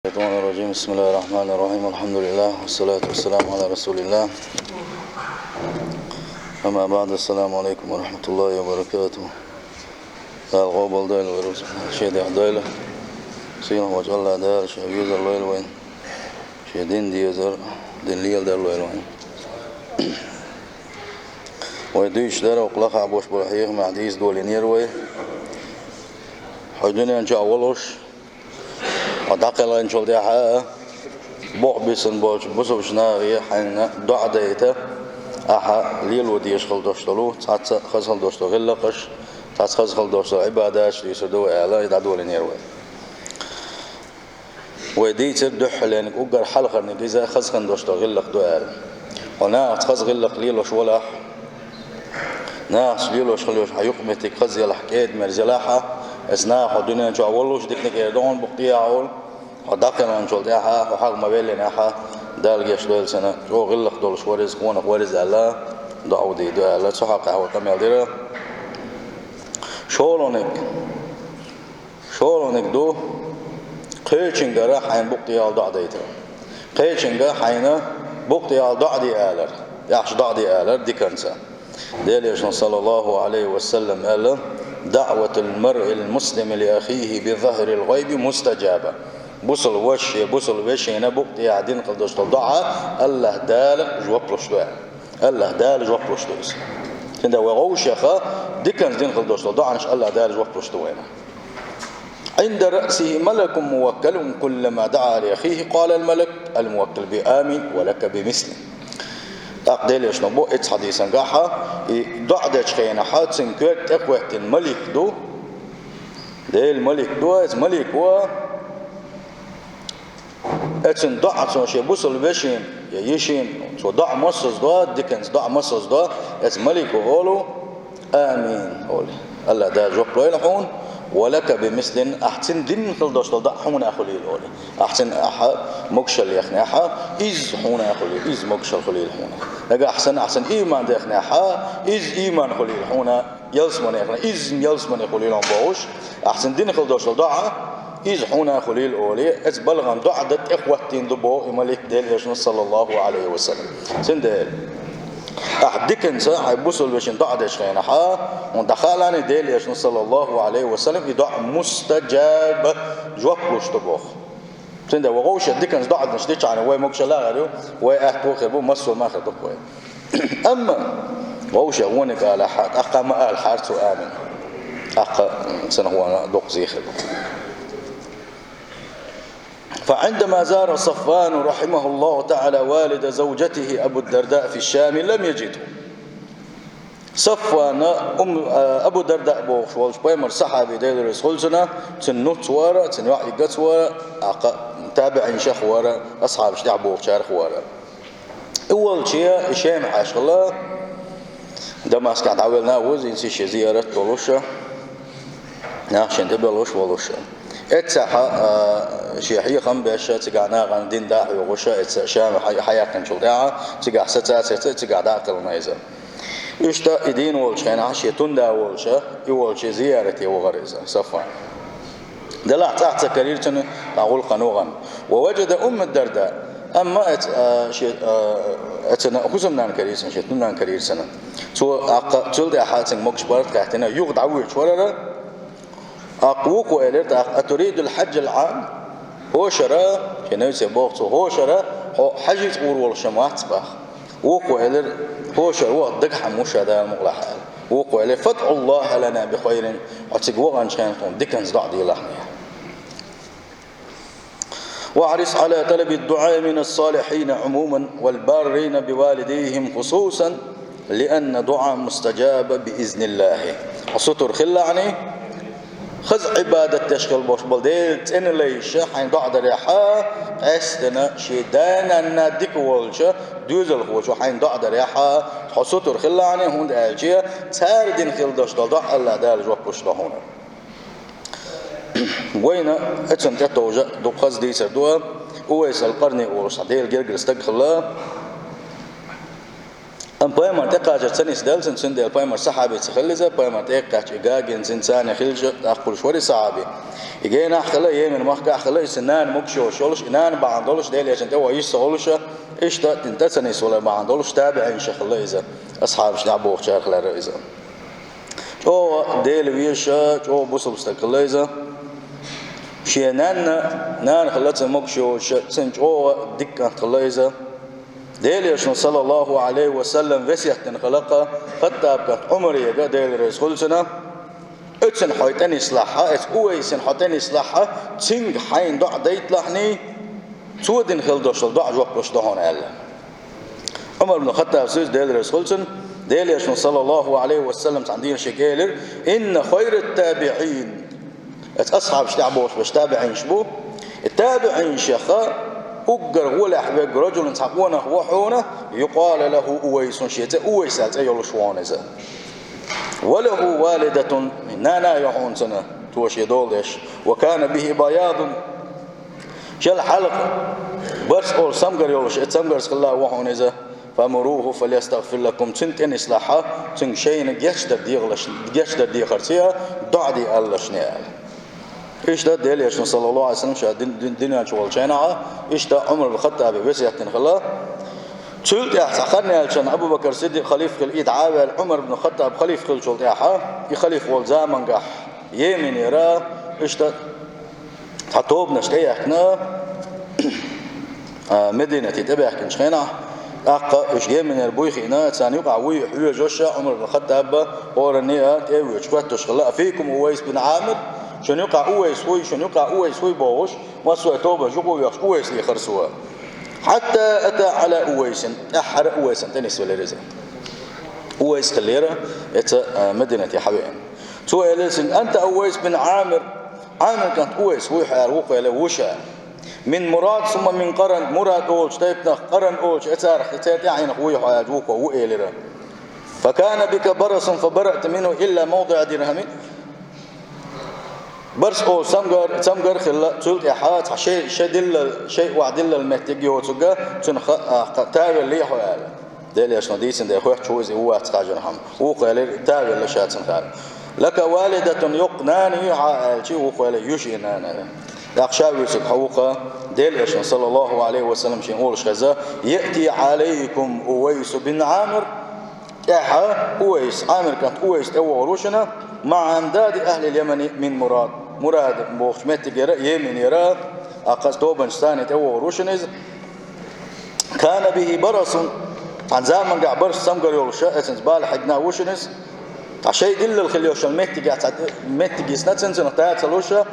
الشيطان الرجيم. بسم الله الرحمن الرحيم. الحمد لله والصلاة والسلام على رسول الله. أما بعد، السلام عليكم ورحمة الله وبركاته. الغوبل دايل ويروس شيدي عدايلة سينا وجه الله دار شهيد الله الوين شيدين ديزر دين ليل دار الله الوين ويديش دار وقلق عبوش برحيه مع ديز دولينير وي حدوني أنشاء أولوش ودقل أنشاء ديحاء بوح بيسن بوش بوش ناغي حين دع ديته أحا ليل وديش خل دوشتلو تحت خزخل دوشتلو غلقش تحت خزخل دوشتلو عباداش ليسردو إعلا يدعدو لنير وي ويديت الدح لأنك أقر حلقة نجيزة خزخن دوشتلو غلق دو إعلا وناعت خز غلق ليلوش ولح ناس ليلوش خليوش حيقمتك خز يلح كيد مرزلاحة اسناح الدنيا نشو أولوش ديكنك إردون بقية عول ودقنا نشو ديحا وحق مبيلي ناحا دال جيش دول سنة جو غلق دول شوريز كونك ورز الله دعو دي دو الله سحق عول كميل ديرا شولونك دو قيشنجرا حين بقية عول دع ديتا قيشنجرا حين بقية عول دع دي آلر يحش دع دي آلر دي كنسا ديليش صلى الله عليه وسلم قال دعوة المرء المسلم لأخيه بظهر الغيب مستجابة بوصل وش هنا بقت يعدين قدوش تضعها الله دال جوابلوش دعاء الله دال جوابلوش دعاء كندا وغوشخة دكان دين قدوش تضعها نش الله دال جوابلوش دعاء عند رأسه ملك موكل كلما دعا لأخيه قال الملك الموكل بآمين ولك بمثله أقديلش نبو إتس حديثاً قاحة دعدش خينا حادثن كويت أقوات الملك دو ده الملك دو إتس ملك و إتسن دعتسن شي بوصل بشين يشين سو دع مصص دو ديكنس دع مصص دو إتس ملك وغولو آمين قولي الله ده جوب لويل حون ولك بمثل أحسن دين خلدوش تضع حون أخليل قولي أحسن أحا مكشل يخني أحا إز حون أخليل إز مكشل خليل حون لقى أحسن إيمان ديخني أحا إز إيمان خليل حون يلسمن يخني إز يلسمن خليل عن باوش أحسن دين خلدوش تضع إز حون خليل قولي إز بلغن دعدت إخوتين دبو إمالك ديل يشن صلى الله عليه وسلم سندل أحدكن سا يبوسل بشين دعدش خينا حا ودخلاني ديل يشن صلى الله عليه وسلم يدع مستجاب جوابلوش تبوخ سند وغوش دكن دعد نشتيش عن وين مكشلا غيره وأحتو خبو مسوا ما خدوا كوي أما غوش هونك على حد أقام الحارس آمن سنة هو دوق زيخل فعندما زار صفوان رحمه الله تعالى والد زوجته أبو الدرداء في الشام لم يجده صفوان أبو الدرداء بوخ والش بيمر صحابي ديل رسول سنة تنوت ورا تنوعي قت ورا تابع شيخ ورا أصحاب شدع بوخ شارخ ورا أول شيء شيء عاش الله دمشق قاعد عاولنا وزين سيش زيارة طلوشة ناخشين تبلوش ولوشة اتسحى شيحية خم بيش تقعنا عن دين داعي وغشة اتسشام حياة كنشل داعي تقع ستات تقع داعي الميزة يشتا إدين والشين عشية تندا والشة يوالش زيارتي وغريزة صفوان دلع تحت كريرتن أقول قنوغا ووجد أم الدرداء أما أتنا خصم نان كريرسن شيء نان كريرسن سو تلد أحاتن مكشبرت كهتنا يغد عويش ولا أقوك وإلرت أتريد الحج العام هو شراء كنوسي بوقته هو شراء حج تقول والشمات بخ وقو إلر هو شراء دقح مشاهدة المغلحة وقو إلر فتح الله لنا بخير وتقوى عن شانتون ديكنز دعدي الله واعرس على طلب الدعاء من الصالحين عموما والبارين بوالديهم خصوصا لأن دعاء مستجاب بإذن الله وستر خلعني خذ عبادة تشكل بوش بلديل تن ليش حين دعد ريحا استنا شيدانا ناديك والشا دوزل خوش حين دعد ريحا حسوتر خلاني هون الجيه تاردين خل داش دع الله دال جواب بوش هون وين اتن تتوجا دو خذ دي سردوا ويس القرني ورصديل جرجر استغفر الله أم بايمر تقاجر سنيس دلسن سندل بايمر صحابي تخلزه بايمر تقاج إجاجن سنسان خلج أقول شوري صحابي يجينا خلا يمن مخك خلا سنان مكشو شولش إنان بعندولش ديل عشان توا يسولش إيش تنتسنيس ولا بعندولش تابعين شخلا إذا أصحاب شنعبو خشار خلا رئيزا أو ديل ويش أو بوصل مستقل إذا شيء نان خلت مكشو سنج أو دكان خلا إذا ديل يشن صلى الله عليه وسلم وسيحتن خلقه خطاب كانت عمري يقا ديل رئيس خلصنا اتسن حيتن إصلاحها اتقويسن حيتن إصلاحها تنج حين دع ديت لحني تودن خلدوشل دع جوبلوش دهون ألا عمر بن الخطاب سيس ديل رئيس خلصن ديل يشن صلى الله عليه وسلم عندنا شكالر إن خير التابعين أصحاب شتعبوش باش تابعين شبو التابعين شيخا أجر ولا حبيب رجل تحقونه وحونه يقال له أويس شيء أويس أيول شوانزه وله والدة نانا يحون سنة توشي دولش وكان به بياض شل حلق برس أول سمجر يولش اتسمجر سخلا وحونزه فمروه فليستغفر لكم تنتين إصلاحها تن شيء يشتر دي خرسيها دعدي الله شنيال إيش ده ديل يشن صلى الله عليه وسلم شاد الدنيا شوال شيناها إيش ده عمر بن الخطاب بس يحتنخلا شلت أخرني علشان أبو بكر الصديق خليفة الإيد عابل عمر بن الخطاب خليفة كل شلت ياها يخليف والزامن قح يمين يرى إيش ده حطوب نشتي إحنا مدينة تبع كنشينا أقا إيش يمين البوي خينا ثاني يقع ويحوي جوشة عمر بن الخطاب ورنيها تيوي شوات تشغل فيكم أويس بن عامر شنو يقع أويس وي شنو يقع أويس وي باوش ما سوى توبة جوكو يخش أويس اللي خرسوا حتى أتى على أويس أحر أويس تنس ولا رزق أويس كليرة أتى مدينة حبيان سوى لسن أنت أويس بن عامر عامر كانت أويس ويحار وقع له وشا من مراد ثم من قرن مراد أولش تيبنا قرن أولش أتارخ يعني ويحار وقع وإيلرا فكان بك برص فبرأت منه إلا موضع درهم برس أو سمجر خلا تقول يا حات شيء وعدل المحتاج يوتجا تابع لي حوالي ده ليش نديسن ده خوي تشوز هو تخاجر هم وقال تابع لشاتن خال لك والدة يقناني عالشي وقال يشينان أخشى يسك حوقه ده ليش صلى الله عليه وسلم شيء أول شخزة يأتي عليكم أويس بن عامر إحا أويس عامر كانت أويس أول وشنا مع أمداد أهل اليمن من مراد بوخمت جرا يمن يرى أقصدوبن ثاني أول وشنز كان به برص عن زمان قاع برص سمجر يولشة اسنزبال حجنا وشنز عشان دل الخليوش المتجي سنتسن نتاعت سلوشة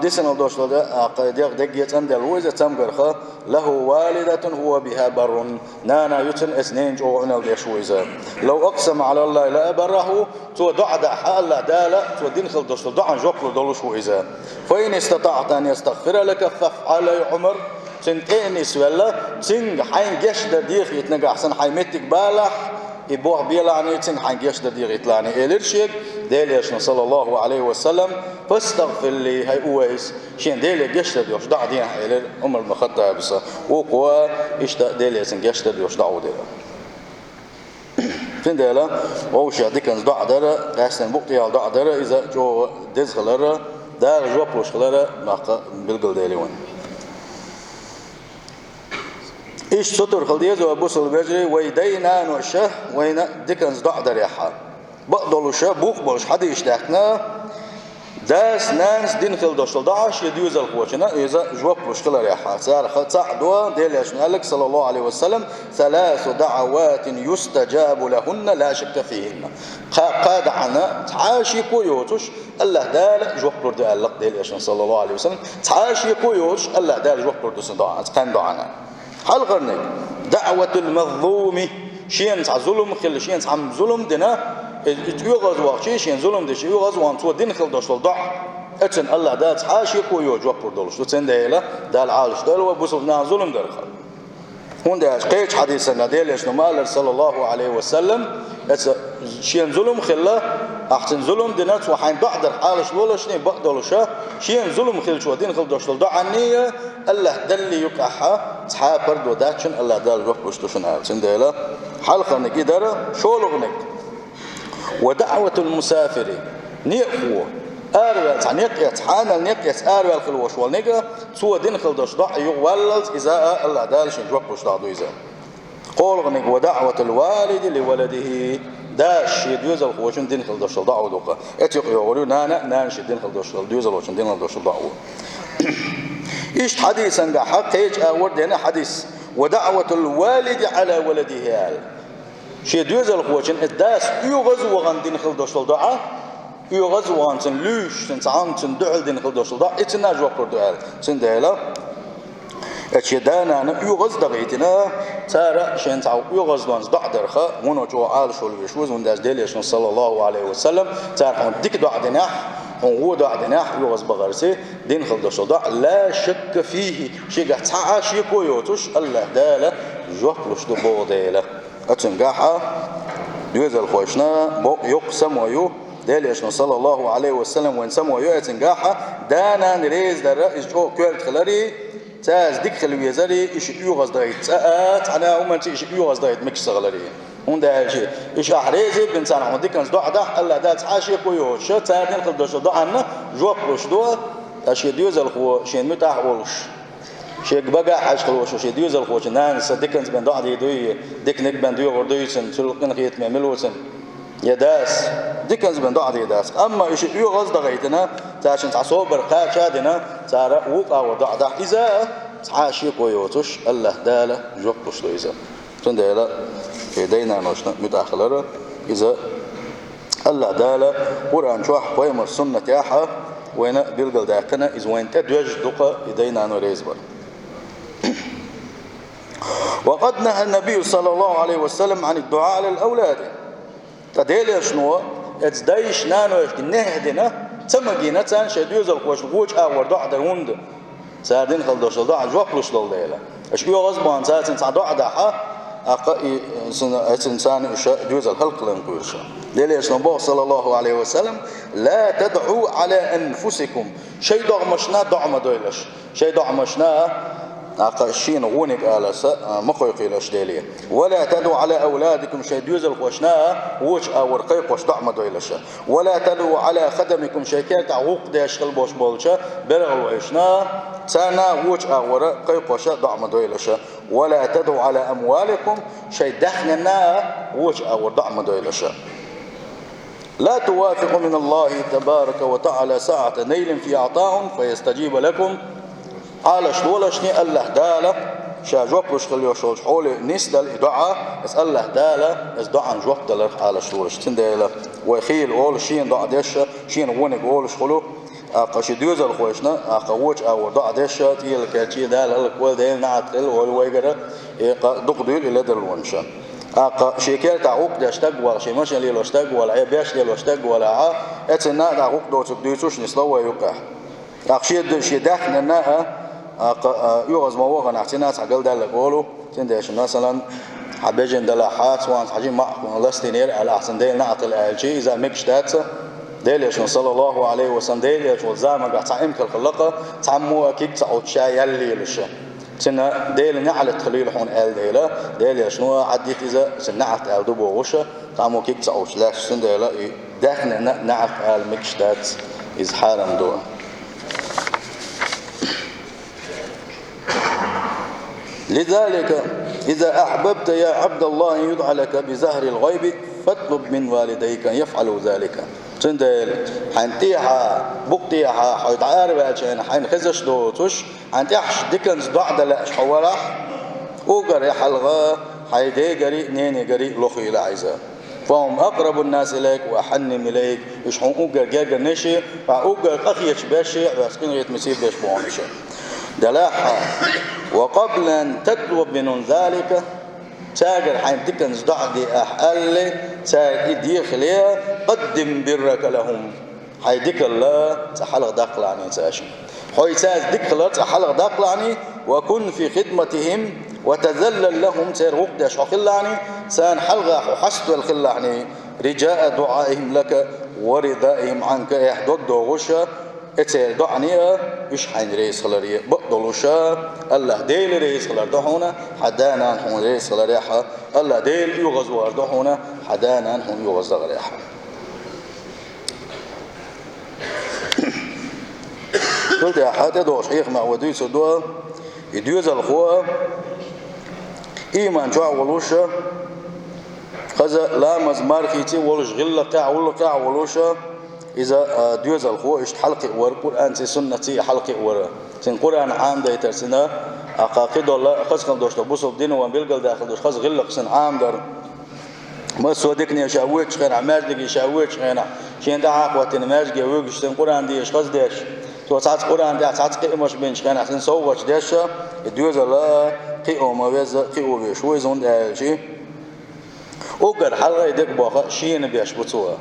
ديسن الدوش لده قيديق دقيت عند الوزة سمجر خا له والدة هو بها بر نانا يتن اثنين جو عنا الديشويزة لو أقسم على الله لا بره تو دع حال دالة تو دين خل دوش دع جوكل دولش وإذا فإن استطعت أن يستغفر لك فافعل يا عمر سنتين سولا سن حين جش ديخ يتنقع حسن حيمتك بالح يبوح بيلاني تن حين جش ديخ يطلعني إلرشيك ديليش صلى الله عليه وسلم فاستغفر لي هاي أويس شين ديلي جش ديوش دع دين إلر عمر بن الخطاب بس وقوا إشتا ديليش جش ديوش دعو ديلا فين ديلا ووش يعطيكن دع درة قاسن بوقتي على دع درة إذا جو دز خلرة دار جو بلوش خلرة ناقة بالقل ديلي وين إيش سطر خلديز وأبوس البجري ويدينا نوشه وين ديكنز دع دريحة بقدلوا شا بوق بلش حد يشتاقنا داس ناس دين خل دوشل دعش يديوز القوشنا إذا جواب بلش خلا ريحة صار خطأ دوا ديل يشنالك صلى الله عليه وسلم 3 دعوات يستجاب لهن لا شك فيهن قاد عنا تعاشي كويوتش الله دال جواب بلور دالك ديل يشن صلى الله عليه وسلم تعاشي كويوتش الله دال جواب بلور دسن دعاء قان دعانا حال غرنك دعوة المظلوم شين تاع ظلم خل شين تاع ظلم دنا يغز وقت شين ظلم دش يغز وان تو دين خل دوش ضع اتن الله دات حاشي كويو جواب بردولش تن ديلا دال عالش دال وبوسنا ظلم درخ هون ده قيش حديثنا ديل شنو مال صلى الله عليه وسلم شين ظلم خلا احسن ظلم دنات وحين بعد حالش ولا شنو بقدلش شين ظلم خل شو دين خل دوش ضع النيه الله دل يقحها صحاب برد وداتشن الله دال روح بوشتوشن تن ديلا حلقنك إدارة شولغنك ودعوة المسافر نيقو أروال نيقيت حانا نيقيت أروال خلوش والنيقة سوى دين خلدش ضع يغولت إذا الله دالش يجوكوش ضعضو إذا قولغنك ودعوة الوالد لولده داش يدوز الخوشن دين خلدش ضعو دوقا اتيق يغولو نانش دين خلدش دوز الخوشن دين خلدش ضعو إيش حديثا حق هيج أورد هنا حديث ودعوة الوالد على ولده شيء دوز الخوشن الداس يغزو غن دين خلدش ضعا يغزو غن سن لوش سن عن سن دعل دين خلدش ضع اتنا جوكر دعال سن دهلا اتشدانا يغز دغيتنا ترى شين تعو يغز دونز دعدرخه ونو جو عال شو الوشوز ونداز ديليش صلى الله عليه وسلم ترى ديك دعدناح هو دعدناح يغز بغرسي دين خلدش ضع لا شك فيه شي قاع تاع شي كويوتش الله داله جوكلش دو بوديله اتنقاحه دوز الخوشنا يقسم ويو ديليش صلى الله عليه وسلم وين سمو يو اتنقاحه دانا نريز در جو كولت خلري تاز ديك خلوية زري إيش يوغز دايت ساعات أنا أمنتي إيش يوغز دايت مكش صغلري هون ده شيء إيش أحرزي بنتنا عم ديك نصدع ده الله ده تعاشي كويو شو تادين خد دوش ده عنا جواب وش دوا أشي ديوز الخو شين متاح ولش شيء بقى حاج خلوش شيء ديوز الخو شنان صدقني بندع دي دوي ديك نك بندوي غردوي سن سلقنا خيط مملو سن يداس ديكنز بندع دي داس أما إيش يوغز دغيتنا تاشن تعصوبر قاشادنا ترى وقع وضع ده إذا تعاشي كويوتش الله داله جوكش دو إذا تنداله يدينا نوشنا متأخلرة إذا الله داله قرآن شوح قيم السنة ياحة وين بيلقى داقنا إذا وين تدوج دقة يدينا نوريزبر وقد نهى النبي صلى الله عليه وسلم عن الدعاء للأولاد تديل شنو اتدايش نانو نهدنا تمجينا تان شديوز القوش قوش اور دع دروند سادين خلدش دع جوكلش دليلا اش يو غصبان ساتن دع دحا اقا انسان جوز الخلق لنقولش ليش نبو صلى الله عليه وسلم لا تدعوا على انفسكم شيء دعمشنا دعم دويلش شيء دعمشنا أقشين غونك على مخيقيلش ديلي ولا تدعوا على أولادكم شيء يوزل خوشنا وش أور قيق وش دعم دويلش ولا تدعوا على خدمكم شيء كانت عوق داش خلبوش بولش برغل وعشنا سانا وش أور قيق وش دعم دويلش ولا تدعوا على أموالكم شيء دخلنا وش أور دعم دويلش لا توافق من الله تبارك وتعالى ساعة نيل في عطاء فيستجيب لكم على شلولشني الله داله شاجوكلش خليوش حول نسدل دعاء اس الله داله اس دعاء جوك دلر على شلولش تنداله وخيل اول شين دعاء دش شين ونك اول شلو اقش دوز الخوشنا اقوش او دعاء دش تيل كاتشي دال الكول ديل نعت ال ويغر دقديل الى دلونشا اق شيكال تعوق دشتق ولا شي ماشي لي لوشتق ولا عيباش لي لوشتق ولا ع اتنا تعوق دوت بديتوش نسلو يوقع اقشي شي داخلنا يغز موغن احتناس عقل دالك قولوا تنديش مثلا حبيجن دلاحات وان حجين مع لستينير على احسن ديل نعطل الجي اذا مكشتات ديليش صلى الله عليه وسلم ديليش والزامة قاعد تعمك الخلقة تعمو اكيد تعود شاي يلي للشا تنا ديل نعلت خليل حون ال ديلا ديليش نو عديت اذا سنعت ال دبو وشا تعمو اكيد تعود لاش سنديلا داخل نعت ال مكشتات از حرم دو لذلك إذا أحببت يا عبد الله أن يدعى لك بزهر الغيب فاطلب من والديك أن يفعلوا ذلك تندل حنتيها بقتيها حيتعارب عشان حنخزش دوتش حنتيحش ديكنز ضعد لاش حوالح وقر حلغة حيدي قري نيني قري لخي لعيزة فهم أقرب الناس إليك وأحنم إليك يشحون أقر جاجر نشي فأقر أخيش باشي وأسكن يتمسيب باش بوانشي دلاحة وقبل أن تطلب من ذلك تاجر حين تكنز ضعدي أحل تاجد يخليه قدم برك لهم حي ديك الله تحلق داقل عني تاشي حي تاز ديك الله تحلق داقل عني وكن في خدمتهم وتذلل لهم تير وقدش وخلعني سان حلقة وحسد الخلعني رجاء دعائهم لك ورضائهم عنك يحدد غشة اتسير دعنيا إيش حين رئيس خلاري بقدلوشا الله ديل رئيس خلار دحونا حدانا نحن رئيس خلاريحة الله ديل يغزوار دحونا حدانا نحن يغز غريحة قلت يا حاتي دوش حيخ مع وديس دوا يدوز الخوا إيمان جوا ولوشا خذ لا مزمار خيتي ولش غلة قاع ولا قاع ولوشا إذا دوز الخوا إيش حلقة ور قرآن سنتي حلقة ور سن قرآن عام ده يترسنا عقاقد الله خذ خل دوش تبص الدين وبيلقى داخل دوش خذ غلة سن عام در ما سودكني شاويتش خير عماجلك شاويتش خير شين ده عقوة نماجلك ويجش سن قرآن ديش خذ ديش تو ساعات قرآن ده ساعات قيمش بينش كان أحسن سوّش ديشة دوز الله قيوم ويز قيوم بيش ويزون ده شيء وقر حلقة يدك باخ شين بيش بتسوى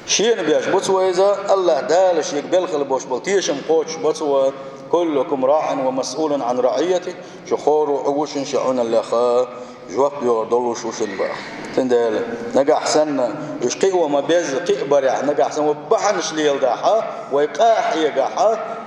شين بيش بتسوى إذا الله دالش يقبل خلبوش بلتيشم قوش بتسوى كلكم راع ومسؤول عن رعيته شخور وعوش شعون الله خا جواب يردلو شوشن با تندل نجا حسن إيش قيوة ما بيز قي بريع نجا حسن وبحنش ليل داحة ويقاح يجاحة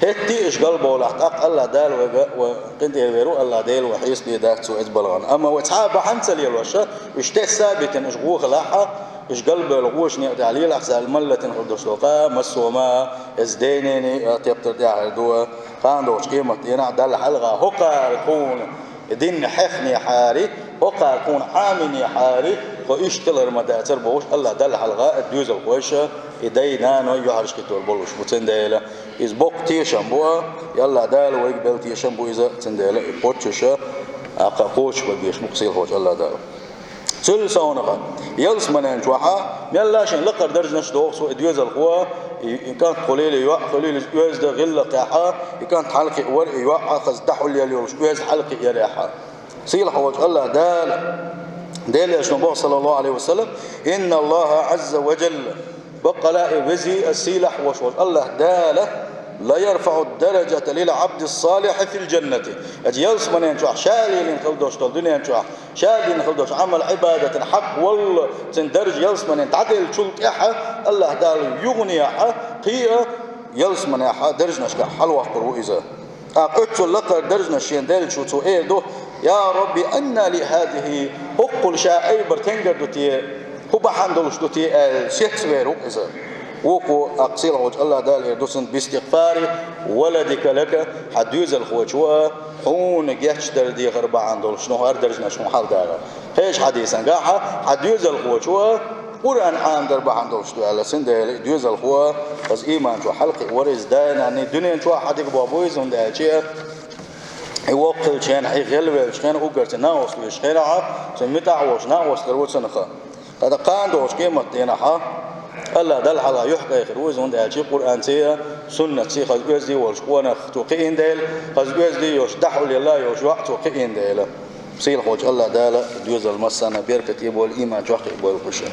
هتي إيش قلبه ولا حق الله دال وقنت يبيرو الله دال وحيس بيداك سو إجبلغان أما وتعب بحنس ليل وشة إيش تثابت إيش غوخ لاحة إيش قلبه الغوش نيت عليه لحسن الملة تنقدش لقا مسوما إزدينني تبتر داعي دوا خاندوش قيمة ينع دال حلقة هقا يكون دين حخني حاري وقع يكون عامني حاري ويشتغل مداتر بوش الله دل حلقة الدوز القويشة يدينا نو يحرش كتور بولوش بتنديلا إذ بوق تيشن بوا يلا دال ويقبل تيشن بوا إذا تنديلا يبوتششا أقا قوش ببيش مقصيل خوش الله دال سل سونقا يلس منين جوحا يلا شن لقر درج نشدوق سو الدوز القوة كانت قليل يوق قليل يوز ده غلة قاحة كانت حلقة ور يوق خز دحول يليوش يوز حلقة يريحة سيل خوش الله دال يا شنبه صلى الله عليه وسلم إن الله عز وجل بقلاء بزي السيلح وشوش الله دال لا يرفع الدرجة للعبد الصالح في الجنة أجيالس من ينشوح شالي لنخلدوش الدنيا ينشوح شالي لنخلدوش عمل عبادة حق والله تندرج يلس من ينتعدل شلك إحا الله دال يغني إحا قيئة يلس من إحا درجنا شكا حلوة قروا إذا أقتل لقر درجنا شين دال شوتو إيه دو يا ربي أن لهذه حق شائع برتنجر دوتي هو بحندلش دوتي شيخ ويروك إذا وكو أقصير وجه الله دال يدوسن باستغفار ولدك لك حديز الخوجوا حون جيش دردي غربا عندول شنو هار درجنا شنو حال دارا هيش حديثا قاحة حديز الخوجوا قرآن عام دربا عندول شنو على سن دال ديوز الخوا بس إيمان شو حلقة ورز داين يعني الدنيا شو حديك بابويز وند هالشيء يوقل شين يغلب شين أوجرت ناوس ويشخير سميتها عوش ناوس لروت سنخا هذا قان دوش قيمة دينها الله دل على يحكى يخروز وند هالشيء قرآن سيا سنة سي خذ جزدي والشقونا توقين ديل خذ جزدي يوش دحول الله يوش وقت توقين ديل سيل خوج الله دال ديوز المسنا بيركت يبول إيمان جوحك يبول كشة